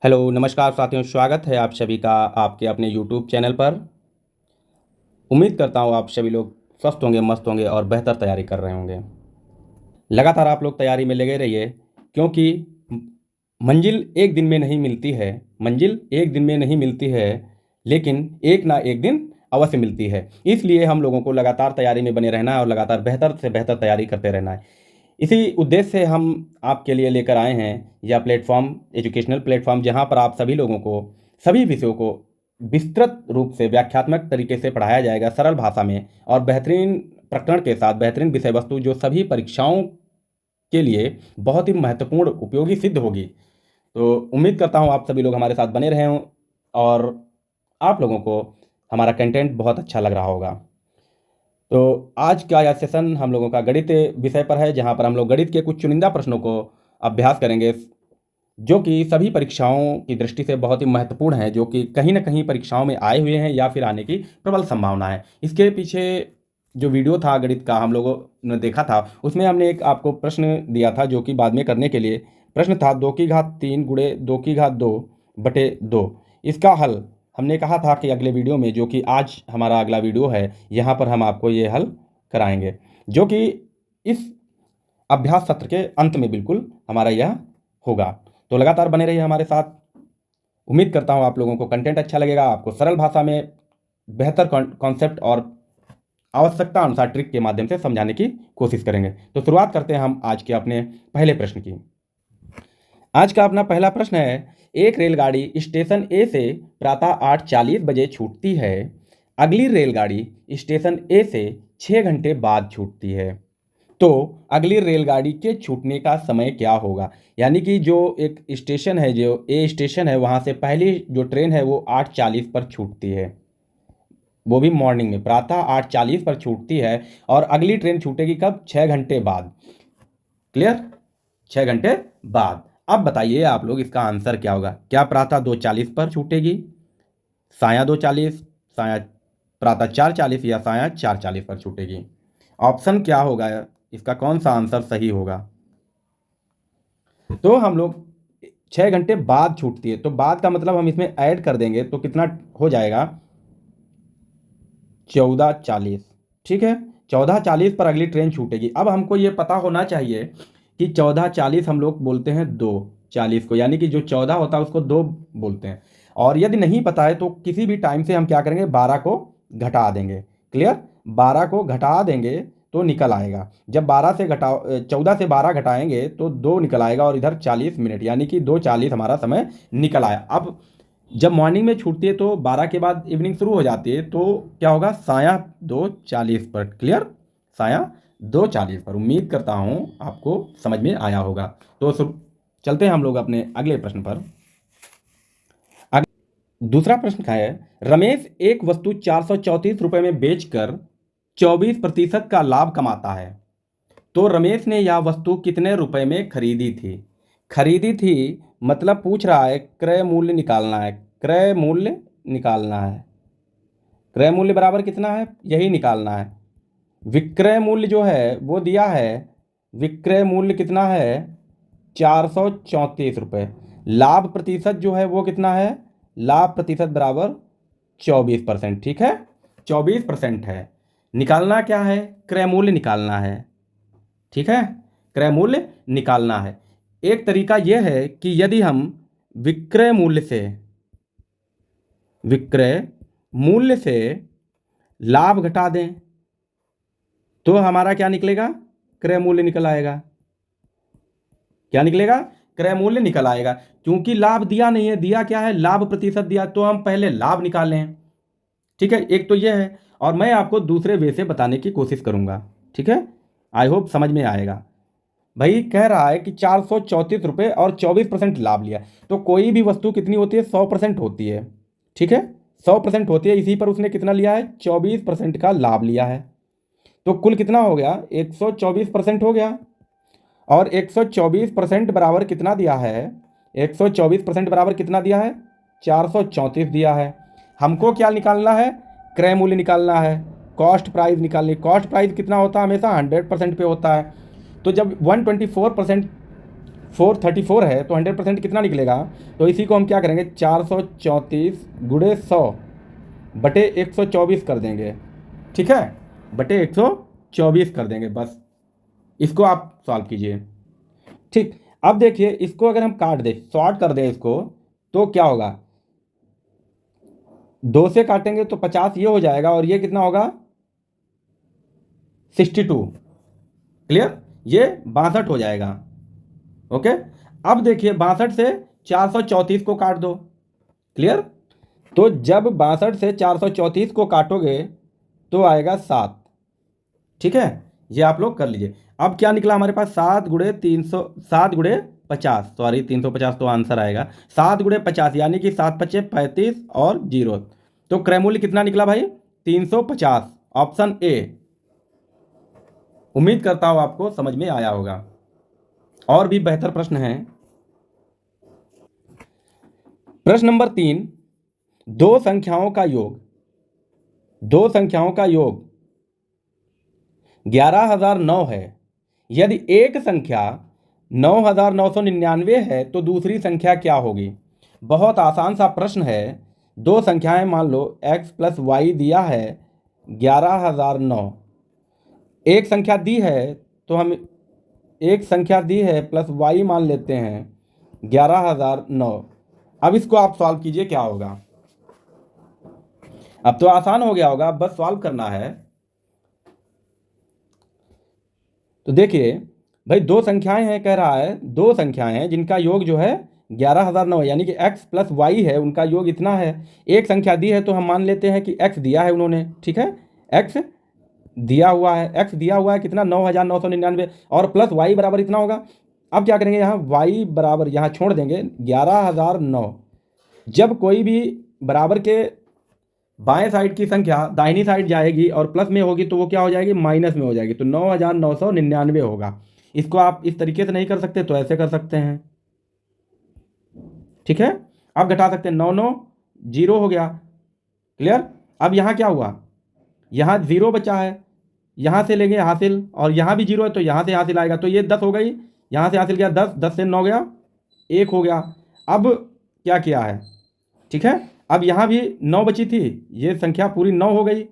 Hello, नमस्कार साथियों, स्वागत है आप सभी का आपके अपने यूट्यूब चैनल पर। उम्मीद करता हूँ आप सभी लोग स्वस्थ होंगे, मस्त होंगे और बेहतर तैयारी कर रहे होंगे। लगातार आप लोग तैयारी में लगे रहिए क्योंकि म मंजिल एक दिन में नहीं मिलती है, मंजिल एक दिन में नहीं मिलती है, लेकिन एक ना एक दिन अवश्य मिलती है। इसलिए हम लोगों को लगातार तैयारी में बने रहना है और लगातार बेहतर से बेहतर तैयारी करते रहना है। इसी उद्देश्य से हम आपके लिए लेकर आए हैं यह प्लेटफ़ॉर्म, एजुकेशनल प्लेटफ़ॉर्म, जहाँ पर आप सभी लोगों को सभी विषयों को विस्तृत रूप से व्याख्यात्मक तरीके से पढ़ाया जाएगा सरल भाषा में और बेहतरीन प्रकरण के साथ बेहतरीन विषय वस्तु जो सभी परीक्षाओं के लिए बहुत ही महत्वपूर्ण उपयोगी सिद्ध होगी। तो उम्मीद करता हूँ आप सभी लोग हमारे साथ बने रहे हों और आप लोगों को हमारा कंटेंट बहुत अच्छा लग रहा होगा। तो आज का यह सेशन हम लोगों का गणित विषय पर है, जहाँ पर हम लोग गणित के कुछ चुनिंदा प्रश्नों को अभ्यास करेंगे, जो कि सभी परीक्षाओं की दृष्टि से बहुत ही महत्वपूर्ण हैं, जो कि कहीं न कहीं परीक्षाओं में आए हुए हैं या फिर आने की प्रबल संभावना है। इसके पीछे जो वीडियो था गणित का हम लोगों ने देखा था, उसमें हमने एक आपको प्रश्न दिया था जो कि बाद में करने के लिए प्रश्न था 2 की घात 3 गुणे 2 की घात 2 बटे 2। इसका हल हमने कहा था कि अगले वीडियो में, जो कि आज हमारा अगला वीडियो है, यहाँ पर हम आपको ये हल कराएँगे, जो कि इस अभ्यास सत्र के अंत में बिल्कुल हमारा यह होगा। तो लगातार बने रहिए हमारे साथ। उम्मीद करता हूँ आप लोगों को कंटेंट अच्छा लगेगा, आपको सरल भाषा में बेहतर कॉन्सेप्ट और आवश्यकता अनुसार ट्रिक के माध्यम से समझाने की कोशिश करेंगे। तो शुरुआत करते हैं हम आज के अपने पहले प्रश्न की। आज का अपना पहला प्रश्न है, एक रेलगाड़ी स्टेशन ए से प्रातः 8:40 बजे छूटती है। अगली रेलगाड़ी स्टेशन ए से 6 घंटे बाद छूटती है। तो अगली रेलगाड़ी के छूटने का समय क्या होगा? यानी कि जो एक स्टेशन है, जो ए स्टेशन है, वहाँ से पहली जो ट्रेन है वो 8:40 पर छूटती है, वो भी मॉर्निंग में प्रातः 8:40 पर छूटती है और अगली ट्रेन छूटेगी कब? 6 घंटे बाद। क्लियर? 6 घंटे बाद। अब बताइए आप लोग इसका आंसर क्या होगा? क्या प्रातः 2:40 पर छूटेगी, साया 2:40, साया प्रातः 4:40 या साया 4:40 पर छूटेगी? ऑप्शन क्या होगा? इसका कौन सा आंसर सही होगा? तो हम लोग 6 घंटे बाद छूटती है, तो बाद का मतलब हम इसमें ऐड कर देंगे तो कितना हो जाएगा? 14:40। ठीक है, 14:40 पर अगली ट्रेन छूटेगी। अब हमको ये पता होना चाहिए कि 14:40 हम लोग बोलते हैं 2:40 को, यानी कि जो 14 होता है उसको 2 बोलते हैं। और यदि नहीं पता है तो किसी भी टाइम से हम क्या करेंगे? 12 को घटा देंगे। क्लियर? 12 को घटा देंगे तो निकल आएगा। जब 14 से 12 घटाएंगे तो 2 निकल आएगा और इधर 40 मिनट, यानी कि 2:40 हमारा समय निकल आया। अब जब मॉर्निंग में छूटती है तो 12 के बाद इवनिंग शुरू हो जाती है, तो क्या होगा? साया 2:40 पर। क्लियर? साया 2:40 पर। उम्मीद करता हूँ आपको समझ में आया होगा। तो चलते हैं हम लोग अपने अगले प्रश्न पर। दूसरा प्रश्न का है, रमेश एक वस्तु 434 रुपये में बेचकर 24% का लाभ कमाता है। तो रमेश ने यह वस्तु कितने रुपए में खरीदी थी? खरीदी थी मतलब पूछ रहा है क्रय मूल्य निकालना है, क्रय मूल्य निकालना है। क्रय मूल्य बराबर कितना है, यही निकालना है। विक्रय मूल्य जो है वो दिया है, विक्रय मूल्य कितना है? 434 रुपये। लाभ प्रतिशत जो है वो कितना है? लाभ प्रतिशत बराबर 24%। ठीक है, 24% है। निकालना क्या है? क्रय मूल्य निकालना है। ठीक है, क्रय मूल्य निकालना है। एक तरीका यह है कि यदि हम विक्रय मूल्य से लाभ घटा दें तो हमारा क्या निकलेगा? क्रय मूल्य निकल आएगा। क्या निकलेगा? क्रय मूल्य निकल आएगा। क्योंकि लाभ दिया नहीं है, दिया क्या है? लाभ प्रतिशत दिया, तो हम पहले लाभ निकालें। ठीक है, एक तो यह है और मैं आपको दूसरे वे से बताने की कोशिश करूंगा। ठीक है, आई होप समझ में आएगा। भाई कह रहा है कि 434 रुपये और 24% लाभ लिया, तो कोई भी वस्तु कितनी होती है? 100% होती है। ठीक है, 100% होती है, इसी पर उसने कितना लिया है? 24% का लाभ लिया है। तो कुल कितना हो गया? 124% हो गया। और 124% बराबर कितना दिया है? 124% बराबर कितना दिया है? 434 दिया है। हमको क्या निकालना है? क्रय मूल्य निकालना है, कॉस्ट प्राइस निकालनी। कॉस्ट प्राइस कितना होता है? हमेशा 100% पे होता है। तो जब 124% 434 है तो 100% कितना निकलेगा? तो इसी को हम क्या करेंगे, 434 गुणे 100 बटे 124 कर देंगे, ठीक है, बटे 124 कर देंगे बस। इसको आप सॉल्व कीजिए। ठीक, अब देखिए इसको अगर हम काट दें, शॉर्ट कर दें इसको, तो क्या होगा, 2 से काटेंगे तो 50 ये हो जाएगा और ये कितना होगा, 62। क्लियर, ये 62 हो जाएगा। ओके, अब देखिए 62 से 434 को काट दो। क्लियर, तो जब 62 से 434 को काटोगे तो आएगा 7। ठीक है, ये आप लोग कर लीजिए। अब क्या निकला हमारे पास, 7 गुणे 300, 7 गुणे 50, सॉरी 350 तो आंसर आएगा, 7 गुणे 50 यानी कि 7 पचे 35 और 0, तो क्रय मूल्य कितना निकला भाई, 350, ऑप्शन ए। उम्मीद करता हूं आपको समझ में आया होगा। और भी बेहतर प्रश्न है। प्रश्न नंबर 3, दो संख्याओं का योग, दो संख्याओं का योग 11,009 है। यदि एक संख्या 9,999 है तो दूसरी संख्या क्या होगी? बहुत आसान सा प्रश्न है। दो संख्याएं मान लो x प्लस वाई दिया है 11,009, एक संख्या दी है तो हम एक संख्या दी है प्लस वाई मान लेते हैं 11,009। अब इसको आप सॉल्व कीजिए, क्या होगा? अब तो आसान हो गया होगा, बस सॉल्व करना है। तो देखिए भाई, दो संख्याएं हैं, कह रहा है दो संख्याएं हैं जिनका योग जो है 11,009 यानी कि x प्लस वाई है, उनका योग इतना है। एक संख्या दी है तो हम मान लेते हैं कि x दिया है उन्होंने, ठीक है, x दिया हुआ है, x दिया हुआ है कितना, 9,999, और प्लस y बराबर इतना होगा। अब क्या करेंगे, यहाँ y बराबर यहाँ छोड़ देंगे 11,009। जब कोई भी बराबर के बाएं साइड की संख्या दाहिनी साइड जाएगी और प्लस में होगी तो वो क्या हो जाएगी, माइनस में हो जाएगी, तो 9,999 होगा। इसको आप इस तरीके से नहीं कर सकते तो ऐसे कर सकते हैं, ठीक है। आप घटा सकते हैं, 9,9 0 हो गया। क्लियर, अब यहाँ क्या हुआ, यहाँ 0 बचा है, यहाँ से लेंगे हासिल, और यहाँ भी 0 है तो यहाँ से हासिल आएगा, तो ये 10 हो गई, यहाँ से हासिल गया 10, 10 से 9 गया 1 हो गया। अब क्या किया है, ठीक है, अब यहाँ भी 9 बची थी, ये संख्या पूरी 9 हो गई,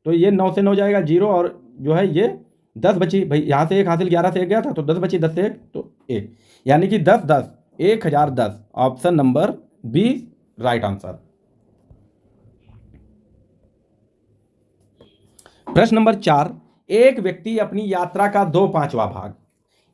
तो ये 9 से 9 जाएगा 0, और जो है ये 10 बची भाई, यहाँ से 1 हासिल, 11 से 1 गया था तो 10 बची, 10 से 1 तो 1, यानी कि 10 10 1010, option number B right answer. प्रश्न नंबर 4, एक व्यक्ति अपनी यात्रा का 2/5वां भाग,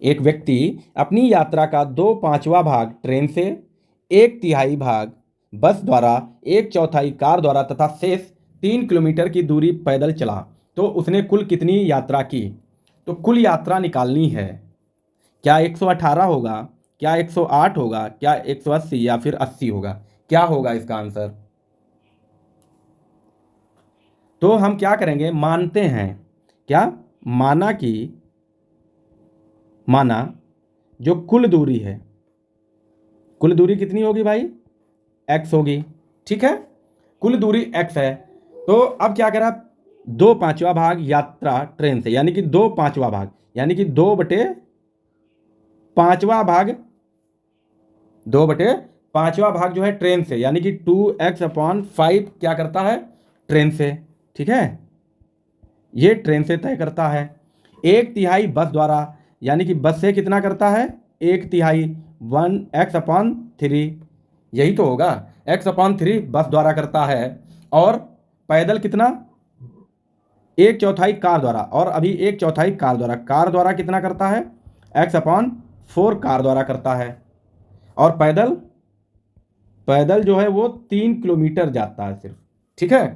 एक व्यक्ति अपनी यात्रा का 2/5वां भाग ट्रेन से, 1/3 भाग बस द्वारा, 1/4 कार द्वारा तथा शेष 3 किलोमीटर की दूरी पैदल चला, तो उसने कुल कितनी यात्रा की? तो कुल यात्रा निकालनी है। क्या 118 होगा, क्या 108 होगा, क्या 180 या फिर 80 होगा? क्या होगा इसका आंसर? तो हम क्या करेंगे, मानते हैं, क्या माना कि, माना जो कुल दूरी है, कुल दूरी कितनी होगी भाई, x होगी, ठीक है, कुल दूरी x है। तो अब क्या करा, 2/5वां भाग यात्रा ट्रेन से, यानी कि 2/5वां भाग, यानी कि 2/5वां भाग, 2/5वां भाग जो है ट्रेन से, यानी कि 2x/5 क्या करता है, ट्रेन से, ठीक है, ये ट्रेन से तय करता है। 1/3 बस द्वारा, यानी कि बस से कितना करता है, 1/3, 1x/3, यही तो होगा, x/3 बस द्वारा करता है। और पैदल कितना, 1/4 कार द्वारा, और अभी 1/4 कार द्वारा कितना करता है, x/4 कार द्वारा करता है। और पैदल, पैदल जो है वो 3 किलोमीटर जाता है सिर्फ, ठीक है,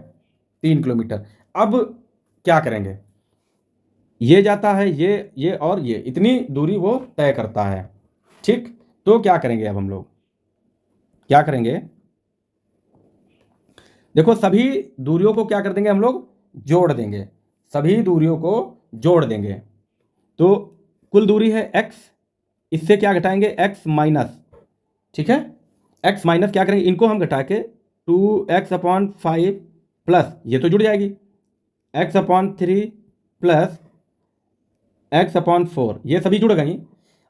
3 किलोमीटर। अब क्या करेंगे, ये जाता है, ये और ये, इतनी दूरी वो तय करता है, ठीक। तो क्या करेंगे, अब हम लोग क्या करेंगे, देखो सभी दूरियों को क्या कर देंगे हम लोग, जोड़ देंगे, सभी दूरियों को जोड़ देंगे। तो कुल दूरी है x, इससे क्या घटाएंगे, x माइनस, ठीक है, x माइनस क्या करेंगे, इनको हम घटा के 2x/5 प्लस, ये तो जुड़ जाएगी, x/3 प्लस x/4, ये सभी जुड़ गई।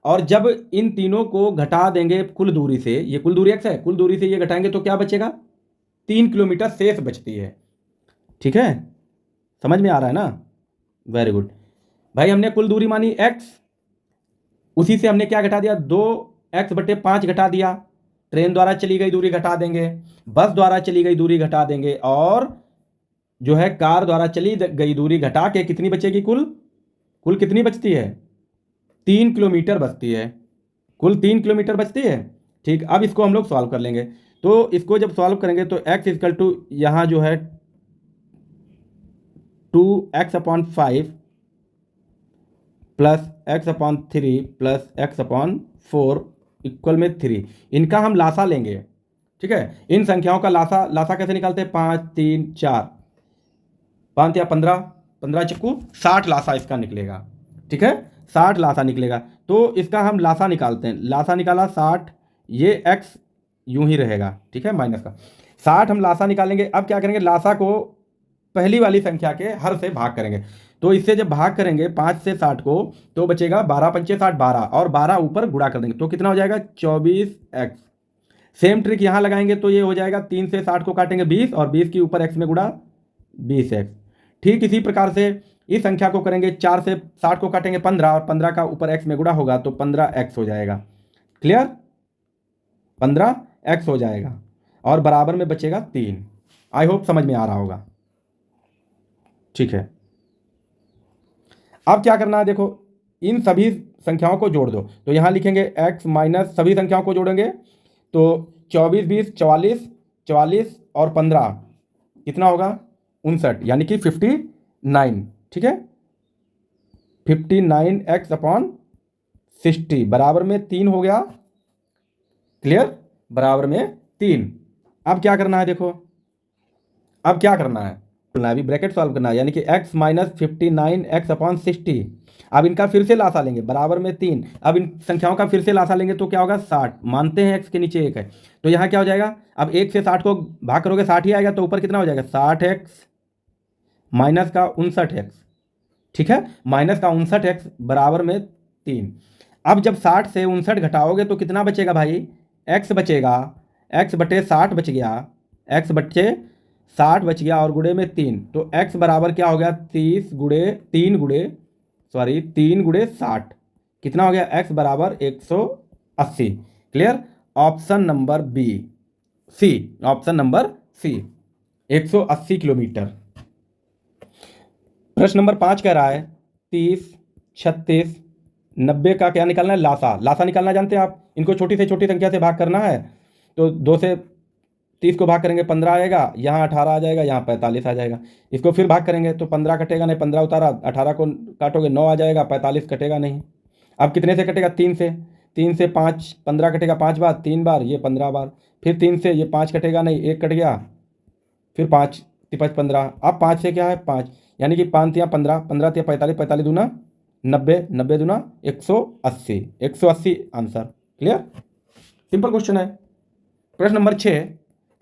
और जब इन तीनों को घटा देंगे कुल दूरी से, ये कुल दूरी x है, कुल दूरी से ये घटाएंगे तो क्या बचेगा, 3 किलोमीटर शेष बचती है। ठीक है, समझ में आ रहा है ना, वेरी गुड भाई। हमने कुल दूरी मानी x, उसी से हमने क्या घटा दिया, 2x/5 घटा दिया। ट्रेन द्वारा चली गई दूरी घटा देंगे, बस द्वारा चली गई दूरी घटा देंगे, और जो है कार द्वारा चली गई दूरी घटा के कितनी बचेगी, कुल कितनी बचती है, 3 किलोमीटर बचती है, कुल 3 किलोमीटर बचती है। ठीक, अब इसको हम लोग सॉल्व कर लेंगे। तो इसको जब सॉल्व करेंगे तो x यहाँ जो है 2x/5 plus x/3 plus x/4 equal में 3, इनका हम लासा लेंगे। ठीक है, इन संख्याओं का लासा कैसे निकालते हैं, 5 3 4, 5 या 15, 15 चक्कू 60 लासा इसका निकलेगा। ठीक है, 60 लासा निकलेगा। तो इसका हम लासा निकालते हैं, लासा निकाला 60, ये x यूं ही रहेगा। ठीक है, माइनस का 60 हम लासा निकालेंगे। अब क्या करेंगे, लासा को पहली वाली संख्या के हर से भाग करेंगे। तो इससे जब भाग करेंगे 5 से 60 को तो बचेगा 12 पंचे 60, 12 और 12 ऊपर गुणा कर देंगे तो कितना हो जाएगा, 24x। सेम ट्रिक यहाँ लगाएंगे तो ये हो जाएगा 3 से 60 को काटेंगे 20 और 20 के ऊपर x में गुणा 20x। ठीक इसी प्रकार से इस संख्या को करेंगे, 4 से 60 को काटेंगे 15 और 15 का ऊपर x में गुणा होगा तो 15x हो जाएगा। क्लियर, 15x हो जाएगा और बराबर में बचेगा 3। आई होप समझ में आ रहा होगा। ठीक है, अब क्या करना है, देखो इन सभी संख्याओं को जोड़ दो। तो यहाँ लिखेंगे x माइनस सभी संख्याओं को जोड़ेंगे तो 24 20 44, 44 और 15 कितना होगा, 59, यानी कि 59। ठीक है, 59x/60 बराबर में 3 हो गया। क्लियर, बराबर में 3। अब क्या करना है, देखो अब क्या करना है, अभी ब्रैकेट सॉल्व करना है, यानी कि x माइनस 59x/60। अब इनका फिर से लासा लेंगे, बराबर में 3। अब इन संख्याओं का फिर से लासा लेंगे तो क्या होगा, 60। मानते हैं x के नीचे 1 है तो यहाँ क्या हो जाएगा, अब 1 से 60 को भाग करोगे 60 ही आएगा तो ऊपर कितना हो जाएगा, 60x माइनस का 59x। ठीक है, माइनस का 59x बराबर में 3। अब जब 60 से 59 घटाओगे तो कितना बचेगा भाई, x बचेगा, x/60 बच गया, x/60 बच गया और गुणे में 3। तो x बराबर क्या हो गया, 3 गुणे 60 कितना हो गया, x बराबर 180। क्लियर, ऑप्शन नंबर बी, सी, ऑप्शन नंबर सी 180 किलोमीटर। प्रश्न नंबर 5 कह रहा है 30 36 90 का क्या निकालना है, लासा निकालना जानते हैं आप। इनको छोटी से छोटी संख्या से भाग करना है। तो 2 से 30 को भाग करेंगे 15 आएगा, यहाँ 18 आ जाएगा, यहाँ 45 आ जाएगा। इसको फिर भाग करेंगे तो 15 कटेगा नहीं, 15 उतारा, 18 को काटोगे 9 आ जाएगा, 45 कटेगा नहीं। अब कितने से कटेगा, 3 से, 3 से 5, 15 कटेगा 5 बार, 3 बार, ये 15 बार। फिर 3 से ये 5 कटेगा नहीं, 1 कट गया, फिर 5 5 15। अब 5 से क्या है, 5, यानी कि 5 या 15, 15 या 45, 45 दूना 90, 90 दूना 180, 180 आंसर। क्लियर, सिंपल क्वेश्चन है। प्रश्न नंबर 6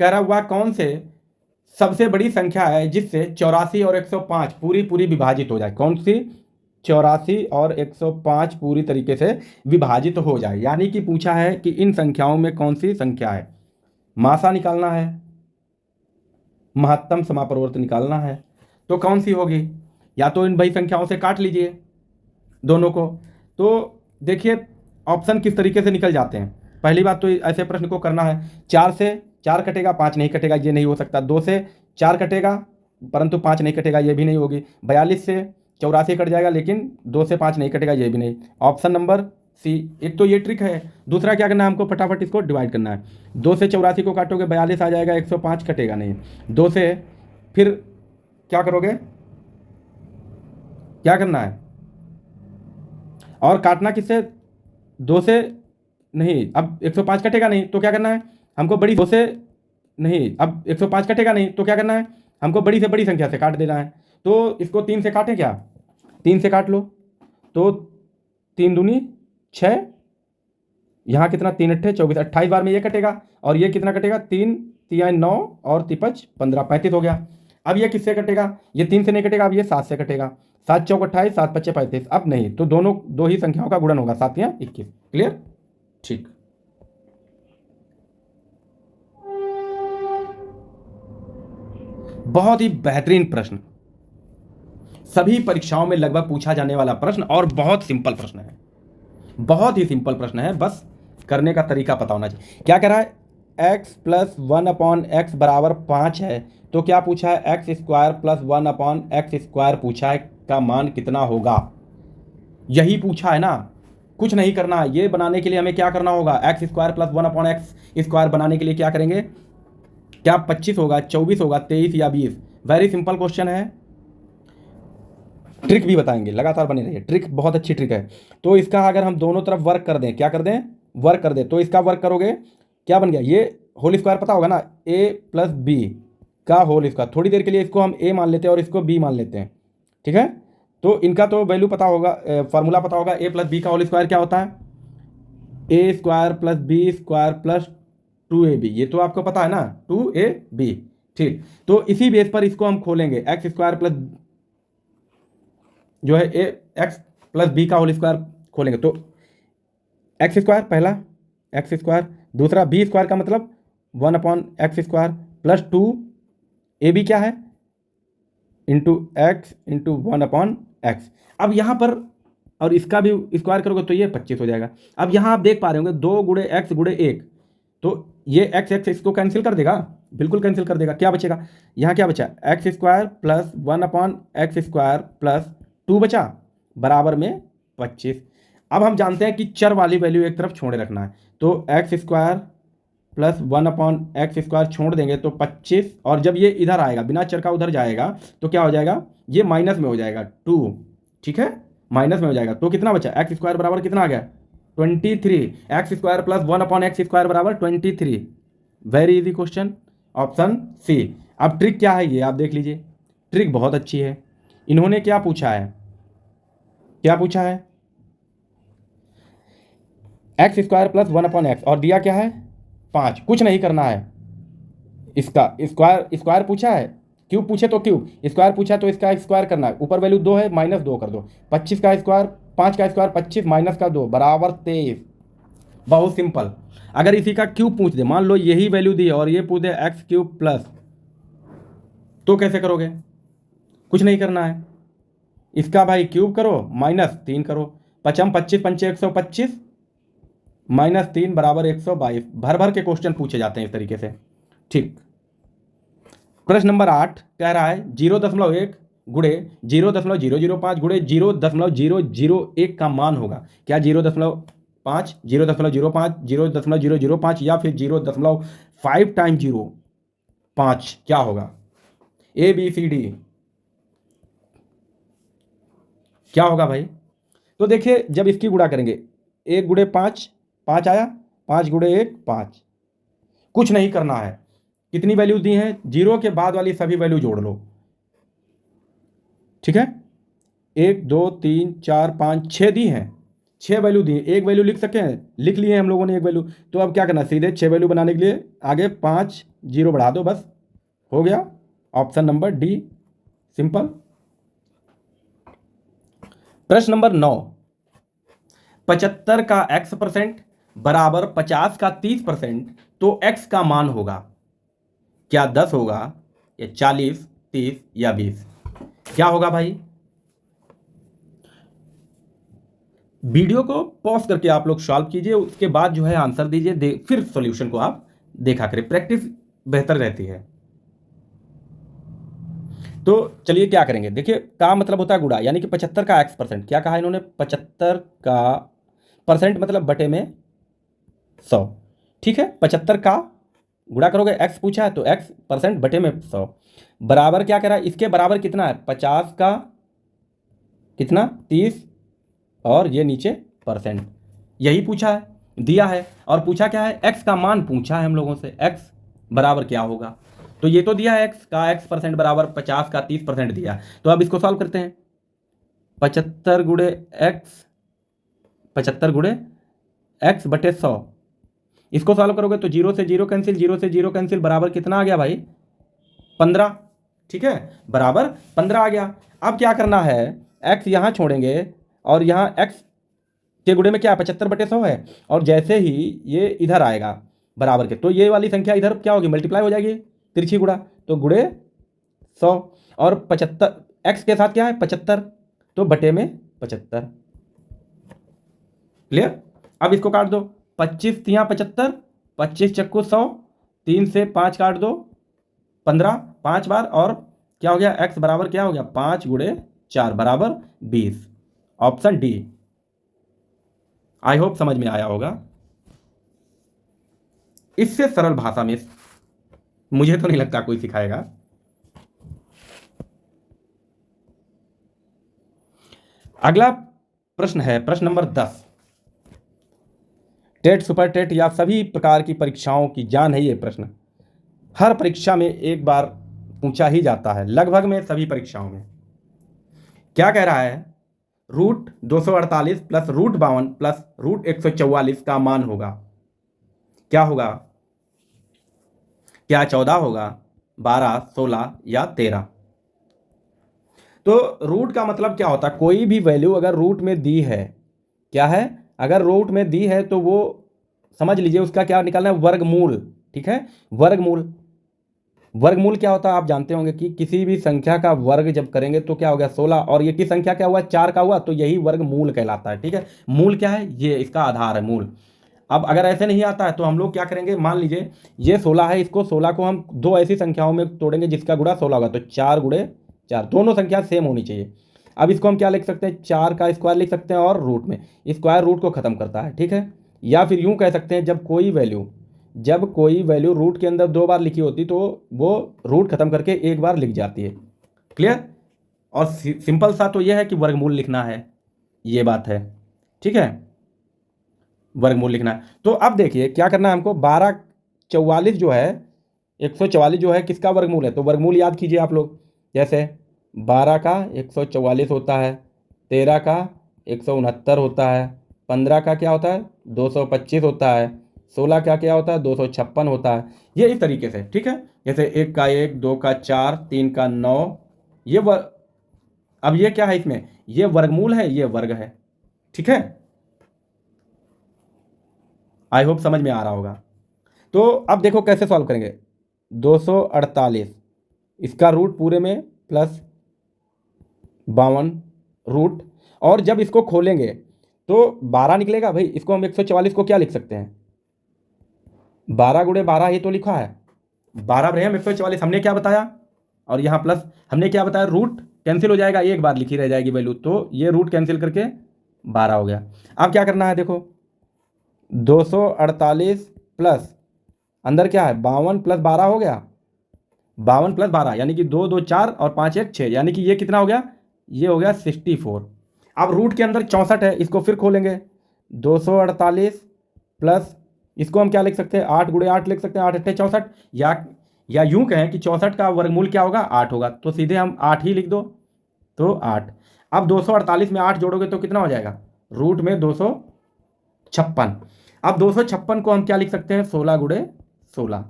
कह रहा हुआ कौन से सबसे बड़ी संख्या है जिससे 84 और 105 पूरी विभाजित हो जाए। कौन सी, 84 और 105 पूरी तरीके से विभाजित हो जाए। यानी कि पूछा है कि इन संख्याओं में कौन सी संख्या है, मासा निकालना है, महत्तम समापवर्त निकालना है। तो कौन सी होगी, या तो इन भाई संख्याओं से काट लीजिए दोनों को। तो देखिए ऑप्शन किस तरीके से निकल जाते हैं। पहली बात तो ऐसे प्रश्न को करना है, 4 से 4 कटेगा 5 नहीं कटेगा, ये नहीं हो सकता। 2 से 4 कटेगा परंतु 5 नहीं कटेगा, ये भी नहीं होगी। 42 से 84 कट जाएगा लेकिन 2 से 5 नहीं कटेगा, ये भी नहीं। Option number C. एक तो ये ट्रिक है। दूसरा क्या करना है, हमको फटाफट इसको डिवाइड करना है। 2 से 84 को काटोगे 42 आ जाएगा, 105 कटेगा नहीं। 2 से फिर क्या करोगे, क्या करना है, और काटना किससे, 2 से नहीं, अब 105 कटेगा नहीं तो क्या करना है हमको, बड़ी 2 से नहीं, अब 105 कटेगा नहीं तो क्या करना है हमको, बड़ी से बड़ी संख्या से काट देना है। तो इसको 3 से काटें क्या, 3 से काट लो तो 3 दूनी 6, यहाँ कितना 3 अट्ठे 24, 28 बार में ये कटेगा और ये कितना कटेगा, 3 3 9 और 3 5 15, 35 हो गया। अब ये किससे कटेगा, ये 3 से नहीं कटेगा, अब ये 7 से कटेगा। 7 चौक 28, 7 पच्चे 35। अब नहीं, तो दोनों दो ही संख्याओं का गुणन होगा, 7 या 21। क्लियर? ठीक। बहुत ही बेहतरीन प्रश्न, सभी परीक्षाओं में लगभग पूछा जाने वाला प्रश्न और बहुत सिंपल प्रश्न है, बहुत ही सिंपल प्रश्न है, बस करने का तरीका पता होना चाहिए। क्या कह रहा है, x प्लस 1/x बराबर 5 है, तो क्या पूछा है, x square plus 1/x square पूछा है, का मान कितना होगा, यही पूछा है ना। कुछ नहीं करना है, ये बनाने के लिए हमें क्या करना होगा, x square plus 1/x square बनाने के लिए क्या करेंगे, क्या 25 होगा, 24 होगा, 23 या 20। वेरी सिंपल क्वेश्चन है, ट्रिक भी बताएंगे, लगातार बने रहिए, ट्रिक बहुत अच्छी ट्रिक है। तो इसका अगर हम दोनों तरफ वर्क कर दें, क्या कर दें, वर्क कर दें, तो इसका वर्क करोगे, क्या बन गया, ये होल स्क्वायर पता होगा ना, a प्लस बी का होल स्क्वायर। थोड़ी देर के लिए इसको हम a मान लेते हैं और इसको b मान लेते हैं, ठीक है। तो इनका तो वैल्यू पता होगा, फार्मूला पता होगा, a प्लस बी का होल स्क्वायर क्या होता है, a square plus B square plus 2ab, ये तो आपको पता है ना, 2ab। ठीक, तो इसी बेस पर इसको हम खोलेंगे, एक्स स्क्वायर प्लस जो है ए एक्स प्लस बी का होल स्क्वायर खोलेंगे, तो एक्स स्क्वायर पहला, एक्स स्क्वायर दूसरा, बी स्क्वायर का मतलब 1/x स्क्वायर प्लस 2ab क्या है, इंटू एक्स इंटू 1/x। अब यहाँ पर और इसका भी स्क्वायर करोगे तो ये 25 हो जाएगा। अब यहाँ आप देख पा रहे होंगे 2 गुणे एक्स गुणे 1, तो ये एक्स एक्स इसको कैंसिल कर देगा, बिल्कुल कैंसिल कर देगा। क्या बचेगा, यहाँ क्या बचा, x square plus 1/x square plus 2 बचा, बराबर में 25। अब हम जानते हैं कि चर वाली वैल्यू एक तरफ छोड़े रखना है, तो x square plus 1/x square छोड़ देंगे तो 25, और जब ये इधर आएगा बिना चर का उधर जाएगा तो क्या हो जाएगा, ये माइनस में हो जाएगा 2, ठीक है, माइनस में हो जाएगा। तो कितना बचा, एक्स स्क्वायर बराबर कितना आ गया, 23। X square plus 1/x square बराबर 23। Very easy question, option C. अब ट्रिक क्या है ये आप देख लीजिए, ट्रिक बहुत अच्छी है। इन्होंने क्या पूछा है, क्या पूछा है, एक्स स्क्वायर प्लस 1/x और दिया क्या है 5। कुछ नहीं करना है, इसका स्क्वायर स्क्वायर पूछा है, क्यूब पूछे तो क्यूब, स्क्वायर पूछा तो इसका स्क्वायर करना है। ऊपर वैल्यू 2 है, -2 कर दो, 25 का स्क्वायर 5 का स्क्वायर 25 माइनस का 2 बराबर 23। बहुत सिंपल। अगर इसी का क्यूब पूछ दे, मान लो यही वैल्यू दी और ये पूछ दे एक्स क्यूब प्लस, तो कैसे करोगे, कुछ नहीं करना है, इसका भाई क्यूब करो -3 करो, 5 25 पंचे 125 -3 बराबर 122। भर भर के क्वेश्चन पूछे जाते हैं इस तरीके से। ठीक, प्रश्न नंबर 8 कह रहा है 0.1 गुणे 0.005 गुणे 0.001 का मान होगा। क्या 0.5, 0.05, 0.005 या फिर 0.5 टाइम 0.5 क्या होगा, ए बी सी डी क्या होगा भाई। तो देखिए जब इसकी गुणा करेंगे, 1 गुणे 5, 5 आया, 5 गुणे 1 5। कुछ नहीं करना है, कितनी वैल्यू दी हैं, 0 के बाद वाली सभी वैल्यू जोड़ लो, ठीक है। 1 2 3 4 5 6 दी हैं, 6 वैल्यू दी हैं, एक वैल्यू लिख सकें, लिख लिए हम लोगों ने एक वैल्यू। तो अब क्या करना, सीधे 6 वैल्यू बनाने के लिए आगे 5 0 बढ़ा दो, बस हो गया। Option number D, simple. प्रश्न नंबर 9, 75 का x% बराबर 50 का 30%, तो x का मान होगा, क्या 10 होगा या 40, 30 या 20, क्या होगा भाई। वीडियो को पॉज करके आप लोग सॉल्व कीजिए, उसके बाद जो है आंसर दीजिए, फिर सॉल्यूशन को आप देखा करें, प्रैक्टिस बेहतर रहती है। तो चलिए क्या करेंगे, देखिए का मतलब होता है गुणा, यानी कि 75 का x%, क्या कहा इन्होंने, 75 का परसेंट मतलब बटे में 100, ठीक है। 75 का गुणा करोगे, x पूछा है तो x% बटे में 100 बराबर क्या कह रहा है, इसके बराबर कितना है, 50 का कितना 30 और ये नीचे परसेंट, यही पूछा है, दिया है। और पूछा क्या है, x का मान पूछा है हम लोगों से, x बराबर क्या होगा। तो ये तो दिया है x का x% बराबर 50 का 30% दिया। तो अब इसको सॉल्व करते हैं, 75 गुणे x, 75 गुणे x बटे 100, इसको सॉल्व करोगे तो 0 से 0 कैंसिल, 0 से 0 कैंसिल, बराबर कितना आ गया भाई 15। ठीक है, बराबर 15 आ गया। अब क्या करना है, x यहाँ छोड़ेंगे और यहाँ x के गुणे में क्या है 75/100 है, और जैसे ही ये इधर आएगा बराबर के, तो ये वाली संख्या इधर क्या होगी, मल्टीप्लाई हो जाएगी, तिरछी गुणा, तो गुणे 100, और 75 x के साथ क्या है 75, तो बटे में 75। क्लियर। अब इसको काट दो, 25 तियाँ 75, 25 चक्कू 100, 3 से 5 काट दो 15, 5 बार, और क्या हो गया x बराबर क्या हो गया 5 गुणे 4 बराबर 20। Option D. आई होप समझ में आया होगा। इससे सरल भाषा में मुझे तो नहीं लगता कोई सिखाएगा। अगला प्रश्न है प्रश्न नंबर 10। टेट, सुपर टेट या सभी प्रकार की परीक्षाओं की जान है ये प्रश्न, हर परीक्षा में एक बार पूछा ही जाता है, लगभग में सभी परीक्षाओं में। क्या कह रहा है, root 248 plus root 52 plus root 144 का मान होगा, क्या होगा, क्या 14 होगा, 12, 16 या 13। तो रूट का मतलब क्या होता है, कोई भी वैल्यू अगर रूट में दी है, क्या है, अगर रूट में दी है तो वो समझ लीजिए उसका क्या निकालना है, वर्गमूल। ठीक है, वर्गमूल। वर्गमूल क्या होता है आप जानते होंगे कि किसी भी संख्या का वर्ग जब करेंगे तो क्या हो गया 16, और ये की संख्या क्या हुआ 4 का हुआ, तो यही वर्गमूल कहलाता है। ठीक है, मूल क्या है, ये इसका आधार है मूल। अब अगर ऐसे नहीं आता है तो हम लोग क्या करेंगे, मान लीजिए ये 16 है, इसको 16 को हम दो ऐसी संख्याओं में तोड़ेंगे जिसका गुणा 16 होगा, तो 4 गुणे 4, दोनों संख्या सेम होनी चाहिए। अब इसको हम क्या लिख सकते हैं, 4 का स्क्वायर लिख सकते हैं, और रूट में स्क्वायर रूट को खत्म करता है। ठीक है, या फिर यूं कह सकते हैं जब कोई वैल्यू रूट के अंदर 2 बार लिखी होती तो वो रूट खत्म करके एक बार लिख जाती है। क्लियर। और सिंपल सा तो यह है कि वर्गमूल लिखना है, ये बात है। ठीक है, वर्गमूल लिखना है। तो अब देखिए क्या करना है हमको, 1244 जो है 144 जो है किसका वर्गमूल है, तो वर्गमूल याद कीजिए आप लोग। जैसे 12 का 144 होता है, 13 का 169 होता है, 15 का क्या होता है 225 होता है, 16 का क्या होता है 256 होता है। ये इस तरीके से। ठीक है, जैसे 1 का 1, 2 का 4, 3 का 9, ये अब ये क्या है इसमें, ये वर्गमूल है, ये वर्ग है। ठीक है, आई होप समझ में आ रहा होगा। तो अब देखो कैसे सॉल्व करेंगे, 248 इसका रूट पूरे में प्लस 52 रूट, और जब इसको खोलेंगे तो 12 निकलेगा भाई। इसको हम 144 को क्या लिख सकते हैं, 12 गुणे 12 ये तो लिखा है, 12 बटे हम 144 हमने क्या बताया, और यहाँ प्लस हमने क्या बताया, रूट कैंसिल हो जाएगा, एक बार लिखी रह जाएगी वैल्यू, तो ये रूट कैंसिल करके 12 हो गया। अब क्या करना है देखो, 248 प्लस अंदर क्या है 52 प्लस 12 हो गया, 52 प्लस 12 यानी कि 2 2 4 और 5 1 6, यानी कि ये कितना हो गया, ये हो गया 64। अब रूट के अंदर 64 है, इसको फिर खोलेंगे, 248 प्लस इसको हम क्या लिख सकते हैं, 8 गुणे 8 लिख सकते हैं, 8 अट्ठे 64, या यूं कहें कि 64 का वर्गमूल क्या होगा 8 होगा, तो सीधे हम 8 ही लिख दो, तो 8। अब 248 में 8 जोड़ोगे तो कितना हो जाएगा, रूट में 256। अब 256 को हम क्या लिख सकते हैं, 16 गुणे 16,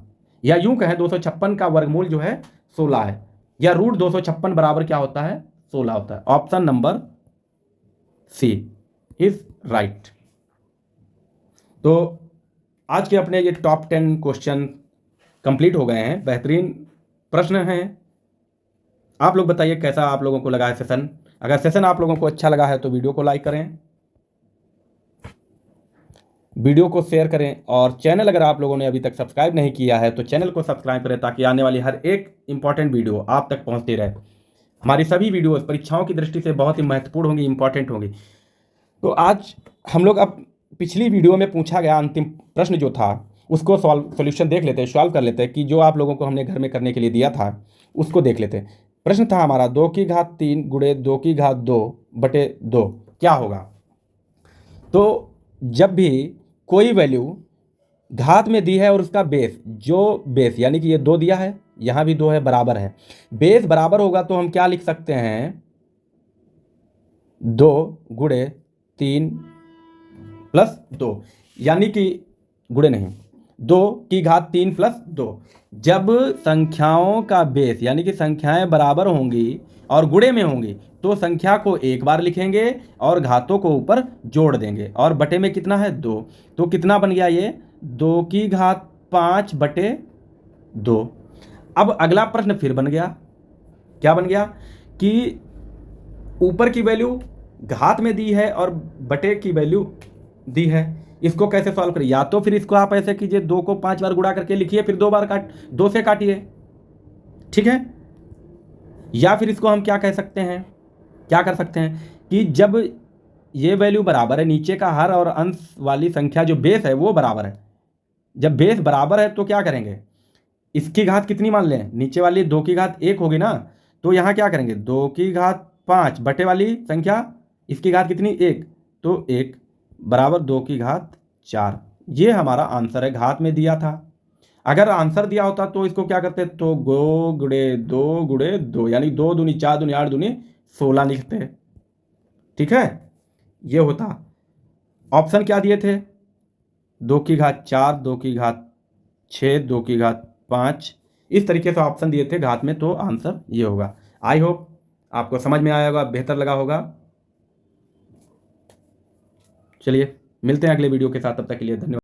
या यूं कहें 256 का वर्गमूल जो है 16 है, या रूट 256 बराबर क्या होता है 16 होता है। Option number C is right. तो आज के अपने ये टॉप 10 क्वेश्चन कंप्लीट हो गए हैं, बेहतरीन प्रश्न हैं। आप लोग बताइए कैसा आप लोगों को लगा है सेशन। अगर सेशन आप लोगों को अच्छा लगा है तो वीडियो को लाइक करें, वीडियो को शेयर करें, और चैनल अगर आप लोगों ने अभी तक सब्सक्राइब नहीं किया है तो चैनल को सब्सक्राइब करें, ताकि आने वाली हर एक इंपॉर्टेंट वीडियो आप तक पहुंचती रहे। हमारी सभी वीडियोस परीक्षाओं की दृष्टि से बहुत ही महत्वपूर्ण होंगी, इंपॉर्टेंट होंगी। तो आज हम लोग अब पिछली वीडियो में पूछा गया अंतिम प्रश्न जो था उसको सॉल्यूशन देख लेते हैं, सॉल्व कर लेते हैं, कि जो आप लोगों को हमने घर में करने के लिए दिया था उसको देख लेते हैं। प्रश्न था हमारा 2 की घात 3 गुणे 2 की घात 2 बटे 2 क्या होगा। तो जब भी कोई वैल्यू घात में दी है और उसका बेस, जो बेस यानी कि ये 2 दिया है, यहाँ भी 2 है, बराबर है, बेस बराबर होगा, तो हम क्या लिख सकते हैं, 2 गुणे 3 प्लस 2, यानी कि गुणे नहीं, 2 की घात 3 प्लस 2। जब संख्याओं का बेस यानी कि संख्याएं बराबर होंगी और गुणे में होंगी तो संख्या को एक बार लिखेंगे और घातों को ऊपर जोड़ देंगे, और बटे में कितना है 2, तो कितना बन गया ये 2 की घात 5 बटे 2। अब अगला प्रश्न फिर बन गया, क्या बन गया कि ऊपर की वैल्यू घात में दी है और बटे की वैल्यू दी है, इसको कैसे सॉल्व करें? या तो फिर इसको आप ऐसे कीजिए, 2 को 5 बार गुणा करके लिखिए, फिर 2 बार 2 से काटिए, ठीक है। या फिर इसको हम क्या कह सकते हैं, क्या कर सकते हैं कि जब ये वैल्यू बराबर है, नीचे का हर और अंश वाली संख्या जो बेस है वो बराबर है, जब बेस बराबर है तो क्या करेंगे, इसकी घात कितनी मान लें, नीचे वाली 2 की घात 1 होगी ना, तो यहाँ क्या करेंगे 2 की घात 5 बटे वाली संख्या इसकी घात कितनी 1, तो 1 बराबर 2 की घात 4। ये हमारा आंसर है, घात में दिया था। अगर आंसर दिया होता तो इसको क्या करते, तो 2 गुणे 2 गुणे 2 यानी 2 दूनी 4 दूनी 8 दूनी 16 लिखते, ठीक है, ये होता। ऑप्शन क्या दिए थे, 2 की घात 4, 2 की घात 6, 2 की घात 5, इस तरीके से ऑप्शन दिए थे घात में, तो आंसर ये होगा। आई होप आपको समझ में आया होगा, बेहतर लगा होगा। चलिए मिलते हैं अगले वीडियो के साथ, तब तक के लिए धन्यवाद।